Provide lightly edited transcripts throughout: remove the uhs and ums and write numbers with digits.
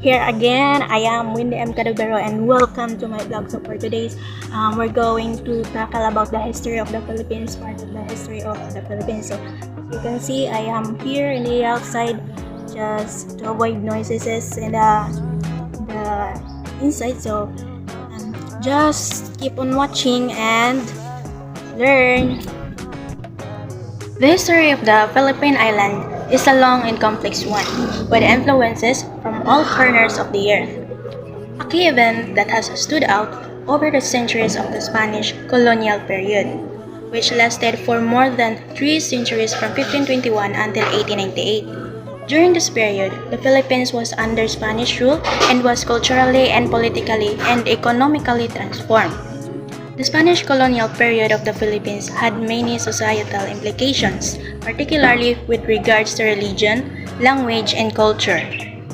Here again, I am Windy M. Cadubero and welcome to my vlog. So for today's, we're going to tackle about the history of the Philippines, part of the history of the Philippines. So as you can see, I am here in the outside just to avoid noises in the inside. So just keep on watching and learn. The history of the Philippine Island is a long and complex one, with influences from all corners of the earth. A key event that has stood out over the centuries of the Spanish colonial period, which lasted for more than 3 centuries from 1521 until 1898. During this period, the Philippines was under Spanish rule and was culturally and politically and economically transformed. The Spanish colonial period of the Philippines had many societal implications, particularly with regards to religion, language, and culture.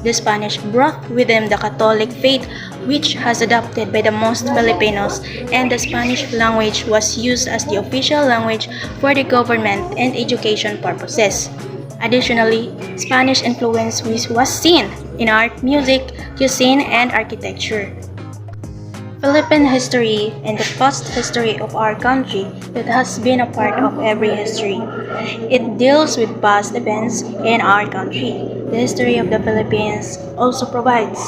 The Spanish brought with them the Catholic faith, which was adopted by the most Filipinos, and the Spanish language was used as the official language for the government and education purposes. Additionally, Spanish influence was seen in art, music, cuisine, and architecture. Philippine history and the past history of our country that has been a part of every history. It deals with past events in our country. The history of the Philippines also provides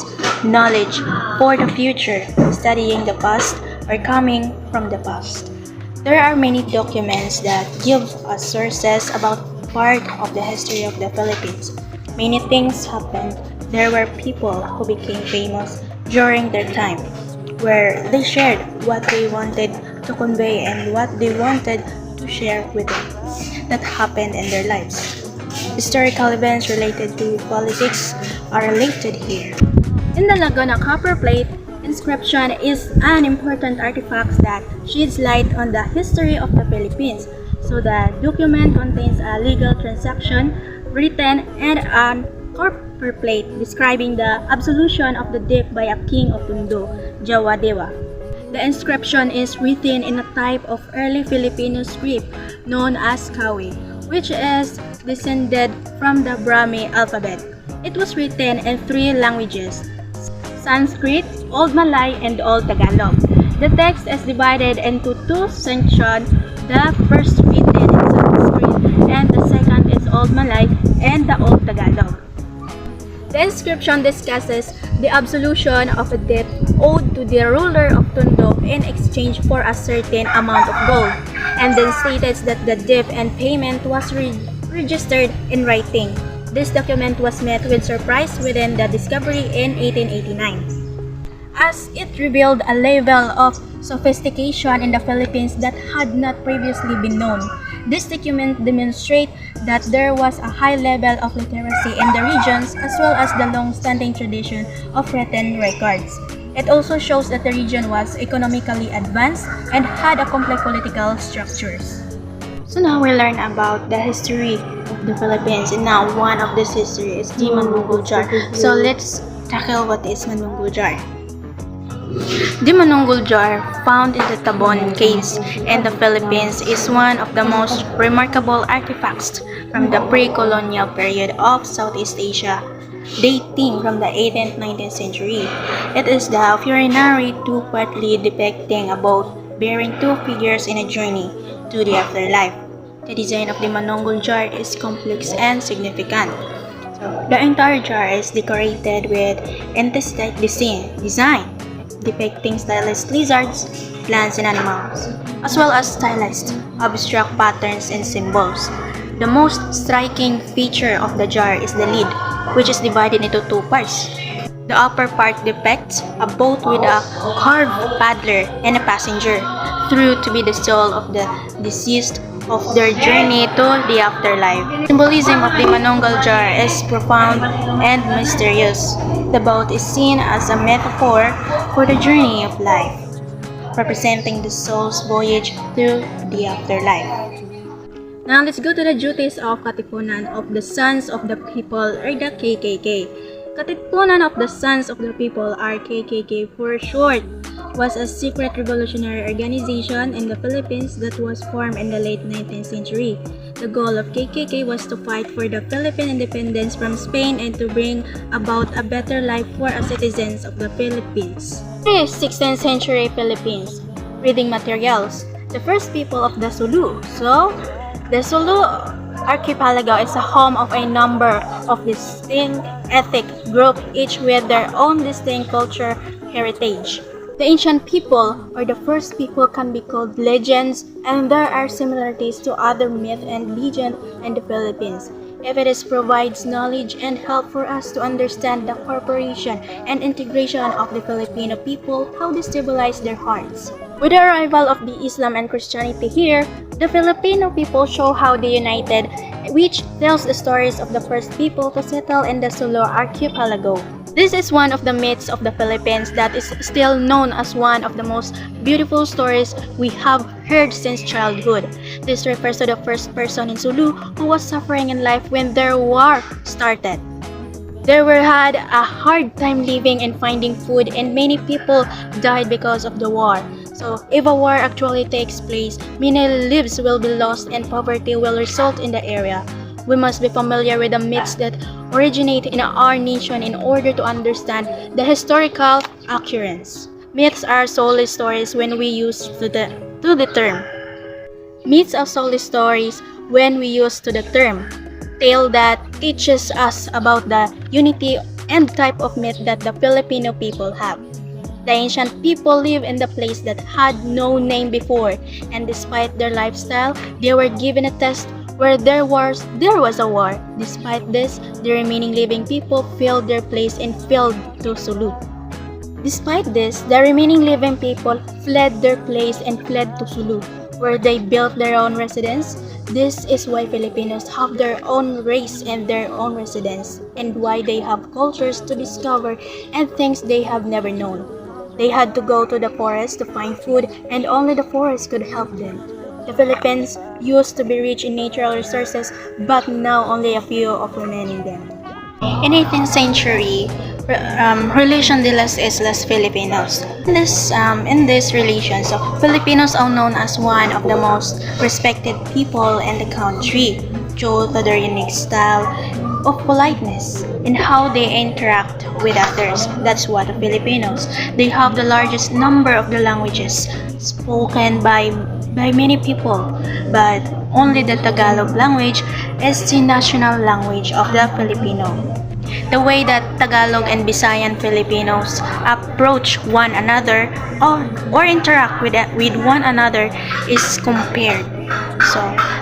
knowledge for the future, studying the past or coming from the past. There are many documents that give us sources about part of the history of the Philippines. Many things happened. There were people who became famous during their time, where they shared what they wanted to convey and what they wanted to share with them that happened in their lives. Historical events related to politics are related here. In the Laguna copper plate inscription is an important artifact that sheds light on the history of the Philippines. So the document contains a legal transaction written and an copper plate describing the absolution of the debt by a king of Tondo, Jawadewa. The inscription is written in a type of early Filipino script known as Kawi, which is descended from the Brahmi alphabet. It was written in 3 languages: Sanskrit, Old Malay, and Old Tagalog. The text is divided into 2 sections. The first written in Sanskrit and the second is Old Malay and the Old Tagalog. The inscription discusses the absolution of a debt owed to the ruler of Tondo in exchange for a certain amount of gold, and then states that the debt and payment was registered in writing. This document was met with surprise within the discovery in 1889, as it revealed a level of sophistication in the Philippines that had not previously been known. This document demonstrates that there was a high level of literacy in the regions as well as the long-standing tradition of written records. It also shows that the region was economically advanced and had a complex political structures. So now we learn about the history of the Philippines, and now one of this history is the Manunggul jar. So let's tackle what is Manunggul jar. The Manunggul jar, found in the Tabon Caves in the Philippines, is one of the most remarkable artifacts from the pre-colonial period of Southeast Asia, dating from the 18th-19th century. It is the funerary tomb partly depicting a boat bearing 2 figures in a journey to the afterlife. The design of the Manunggul jar is complex and significant. The entire jar is decorated with intestine design depicting stylized lizards, plants, and animals, as well as stylized abstract patterns and symbols. The most striking feature of the jar is the lid, which is divided into 2 parts. The upper part depicts a boat with a carved paddler and a passenger, thought to be the soul of the deceased of their journey to the afterlife. The symbolism of the Manunggul jar is profound and mysterious. The boat is seen as a metaphor for the journey of life, representing the soul's voyage through the afterlife. Now let's go to the duties of Katipunan of the Sons of the People, or the KKK. Katipunan of the Sons of the People, or KKK for short, was a secret revolutionary organization in the Philippines that was formed in the late 19th century. The goal of KKK was to fight for the Philippine independence from Spain and to bring about a better life for the citizens of the Philippines. Here is 16th century Philippines. Reading materials. The first people of the Sulu. So, the Sulu archipelago is a home of a number of distinct ethnic groups, each with their own distinct culture heritage. The ancient people, or the first people, can be called legends, and there are similarities to other myth and legend in the Philippines. If it provides knowledge and help for us to understand the cooperation and integration of the Filipino people, how they stabilize their hearts. With the arrival of the Islam and Christianity here, the Filipino people show how they united, which tells the stories of the first people to settle in the Sulu archipelago. This is one of the myths of the Philippines that is still known as one of the most beautiful stories we have heard since childhood. This refers to the first person in Sulu who was suffering in life when their war started. They had a hard time living and finding food, and many people died because of the war. So, if a war actually takes place, many lives will be lost and poverty will result in the area. We must be familiar with the myths that originate in our nation in order to understand the historical occurrence. Myths are solely stories when we use to the term. Myths are solely stories when we use to the term. Tale that teaches us about the unity and type of myth that the Filipino people have. The ancient people lived in the place that had no name before, and despite their lifestyle, they were given a test where there was a war. Despite this, the remaining living people filled their place and fled to Sulu. Despite this, the remaining living people fled their place and fled to Sulu, where they built their own residence. This is why Filipinos have their own race and their own residence, and why they have cultures to discover and things they have never known. They had to go to the forest to find food, and only the forest could help them. The Philippines used to be rich in natural resources, but now only a few of remaining them. In 18th century, relation de las Islas Filipinos. In this relation, so Filipinos are known as one of the most respected people in the country due to their unique style of politeness and how they interact with others. That's what the Filipinos. They have the largest number of the languages spoken by many people, but only the Tagalog language is the national language of the Filipino. The way that Tagalog and Visayan Filipinos approach one another or interact with one another is compared. So,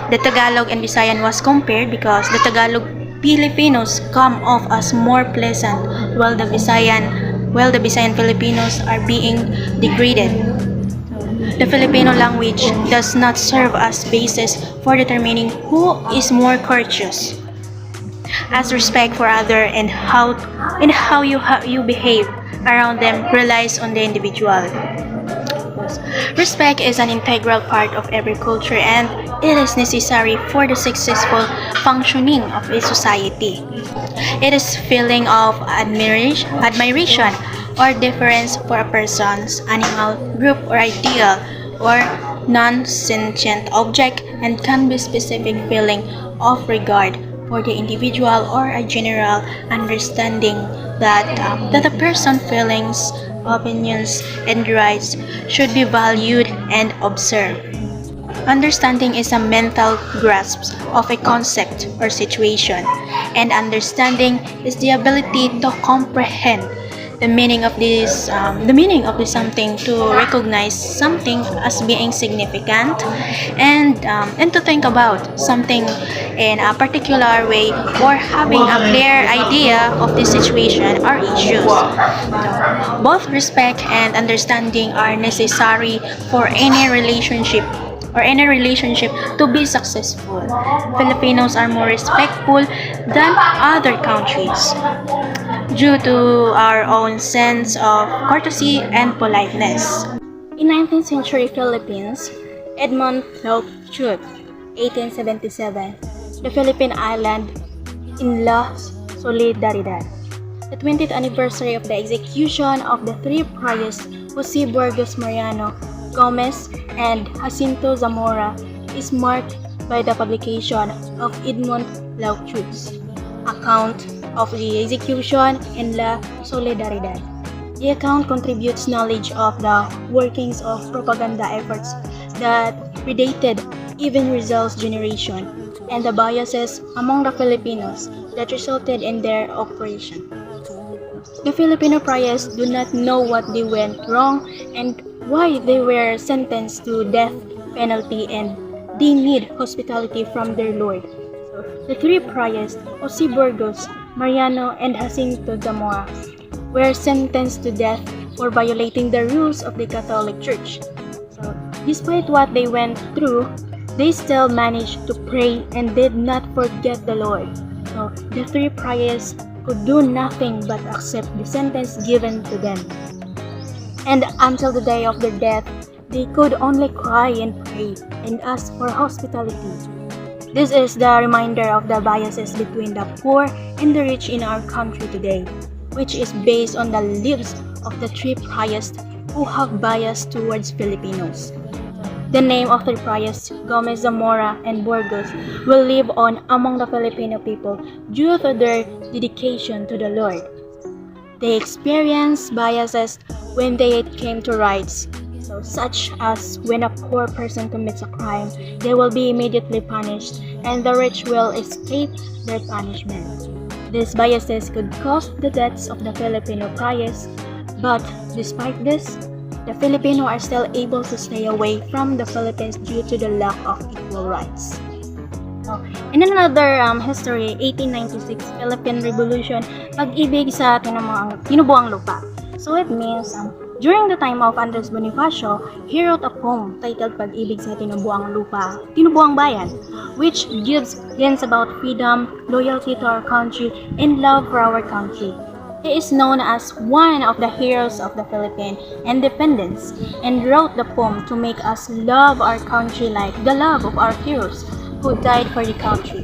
the Tagalog and Visayan was compared because the Tagalog Filipinos come off as more pleasant while the Visayan Filipinos are being degraded. The Filipino language does not serve as basis for determining who is more courteous, as respect for others and how you behave around them relies on the individual. Respect is an integral part of every culture, and it is necessary for the successful functioning of a society. It is feeling of admiration or deference for a person's animal, group, or ideal, or non-sentient object, and can be specific feeling of regard for the individual or a general understanding that a person's feelings, opinions, and rights should be valued and observed. Understanding is a mental grasp of a concept or situation, and understanding is the ability to comprehend the meaning of this something, to recognize something as being significant, and to think about something in a particular way, or having a clear idea of the situation or issues. Both respect and understanding are necessary for any relationship to be successful. Filipinos are more respectful than other countries due to our own sense of courtesy and politeness. In 19th century Philippines, Edmund Chut, 1877, the Philippine island in La Solidaridad. The 20th anniversary of the execution of the three friars Jose Burgos Mariano, Gomez, and Jacinto Zamora is marked by the publication of Edmund Lautrut's account of the execution in La Solidaridad. The account contributes knowledge of the workings of propaganda efforts that predated even Rizal's generation and the biases among the Filipinos that resulted in their operation. The Filipino friars do not know what they went wrong and why they were sentenced to death penalty, and they need hospitality from their Lord. The three friars, Jose Burgos, Mariano, and Jacinto Zamora, were sentenced to death for violating the rules of the Catholic Church. So, despite what they went through, they still managed to pray and did not forget the Lord. So, the three friars could do nothing but accept the sentence given to them. And until the day of their death, they could only cry and pray and ask for hospitality. This is the reminder of the biases between the poor and the rich in our country today, which is based on the lives of the three friars who have bias towards Filipinos. The name of the friars, Gomez, Zamora, and Burgos, will live on among the Filipino people due to their dedication to the Lord. They experienced biases when they came to rights, such as when a poor person commits a crime, they will be immediately punished, and the rich will escape their punishment. These biases could cause the deaths of the Filipino friars, but despite this, the Filipino are still able to stay away from the Philippines due to the lack of equal rights. In another history, 1896 Philippine Revolution, pag-ibig sa tinubuang lupa. So it means during the time of Andres Bonifacio, he wrote a poem titled Pag-ibig sa tinubuang lupa, tinubuang bayan, which gives hints about freedom, loyalty to our country, and love for our country. He is known as one of the heroes of the Philippine independence and wrote the poem to make us love our country like the love of our heroes who died for the country.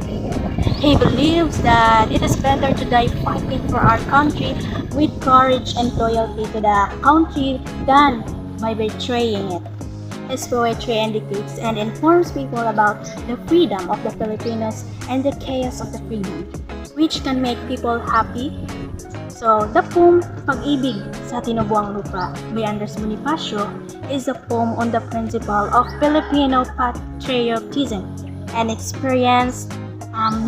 He believes that it is better to die fighting for our country with courage and loyalty to the country than by betraying it. His poetry indicates and informs people about the freedom of the Filipinos and the chaos of the freedom, which can make people happy. So, the poem Pag-ibig sa Tinubuang Lupa by Andres Bonifacio is a poem on the principle of Filipino patriotism and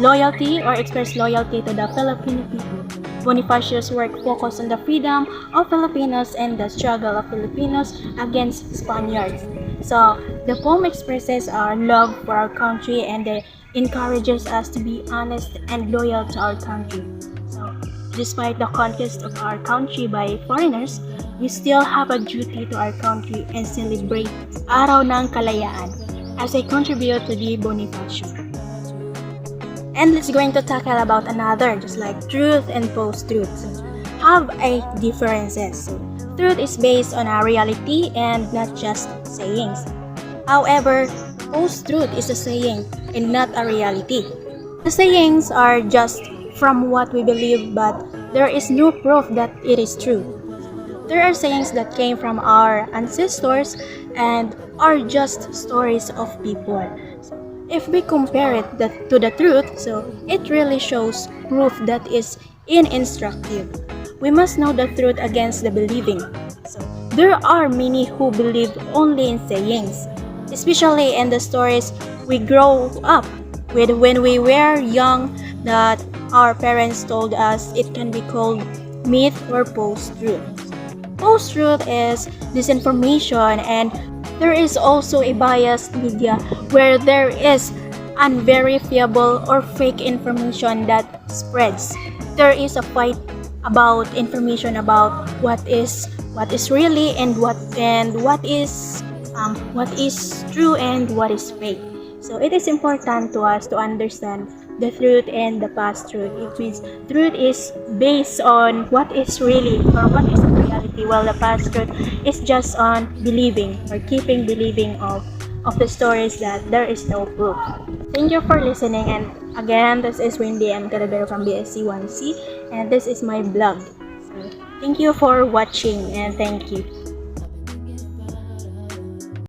loyalty or express loyalty to the Filipino people. Bonifacio's work focused on the freedom of Filipinos and the struggle of Filipinos against Spaniards. So, the poem expresses our love for our country and encourages us to be honest and loyal to our country. So, despite the conquest of our country by foreigners, we still have a duty to our country and celebrate Araw ng Kalayaan as a contribute to the Bonifacio. And let's going to tackle about another, just like truth and post-truth. Have a differences. So, truth is based on a reality and not just sayings. However, post-truth is a saying and not a reality. The sayings are just from what we believe, but there is no proof that it is true. There are sayings that came from our ancestors and are just stories of people. If we compare it to the truth, so it really shows proof that is instructive. We must know the truth against the believing. So there are many who believe only in sayings, especially in the stories we grow up with when we were young that our parents told us. It can be called myth or post-truth. Post-truth is disinformation, and there is also a biased media where there is unverifiable or fake information that spreads. There is a fight about information about what is really and what is true and what is fake. So it is important to us to understand the truth and the past truth. It means truth is based on what is really or what is the reality, while the past truth is just on believing or keeping believing of the stories that there is no proof. Thank you for listening, and again, this is Wendy M. Cadabero from BSC 1C, and this is my blog. So, thank you for watching, and thank you.